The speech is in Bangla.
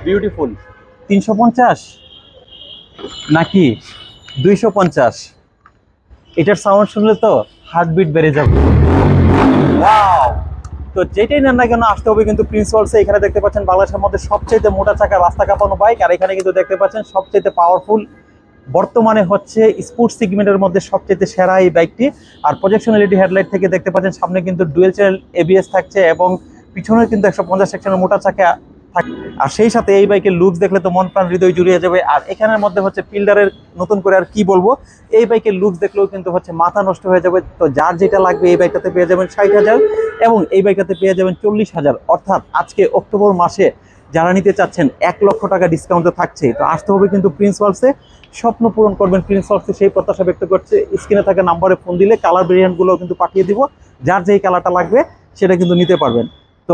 বিউটিফুল 350 নাকি 250? এটার সাউন্ড শুনলে তো হার্টবিট বেড়ে যাবে। ওয়াও! তো যেটাই নেন না কেন আসতে হবে কিন্তু প্রিন্স ওয়ার্ল্ডসে। এখানে দেখতে পাচ্ছেন বাংলাদেশের মধ্যে সবচেয়ে মোটা চাকা রাস্তা কাঁপানো বাইক, আর এখানে কিন্তু দেখতে পাচ্ছেন সবচেয়ে পাওয়ারফুল, বর্তমানে হচ্ছে স্পোর্টস সেগমেন্টের মধ্যে সবচেয়ে সেরা এই বাইকটি। আর প্রজেকশন এলইডি হেডলাইট থেকে দেখতে পাচ্ছেন সামনে কিন্তু ডুয়েল চ্যানেল এবিএস থাকছে এবং পিছনে কিন্তু 150 সেকশনের মোটা চাকা থাকে। আর সেই সাথে এই বাইকের লুকস দেখলে তো মন প্রাণ হৃদয় জুড়িয়ে যাবে। আর এখানের মধ্যে হচ্ছে ফিল্ডারের নতুন করে আর কি বলবো, এই বাইকের লুকস দেখলেও কিন্তু হচ্ছে মাথা নষ্ট হয়ে যাবে। তো যার যেটা লাগবে এই বাইকটাতে পেয়ে যাবেন 60,000 এবং এই বাইকটাতে পেয়ে যাবেন 40,000। অর্থাৎ আজকে অক্টোবর মাসে যারা নিতে চাচ্ছেন 1 লক্ষ টাকা ডিসকাউন্টে থাকছে। তো আসতে হবে কিন্তু প্রিন্স ওয়ার্ল্ডসে, স্বপ্ন পূরণ করবেন প্রিন্স ওয়ার্ল্ডসে, সেই প্রত্যাশা ব্যক্ত করছে। স্ক্রিনে থাকা নাম্বারে ফোন দিলে কালার ভেরিয়েন্টগুলো কিন্তু পাঠিয়ে দিব, যার যেই কালারটা লাগবে সেটা কিন্তু নিতে পারবেন।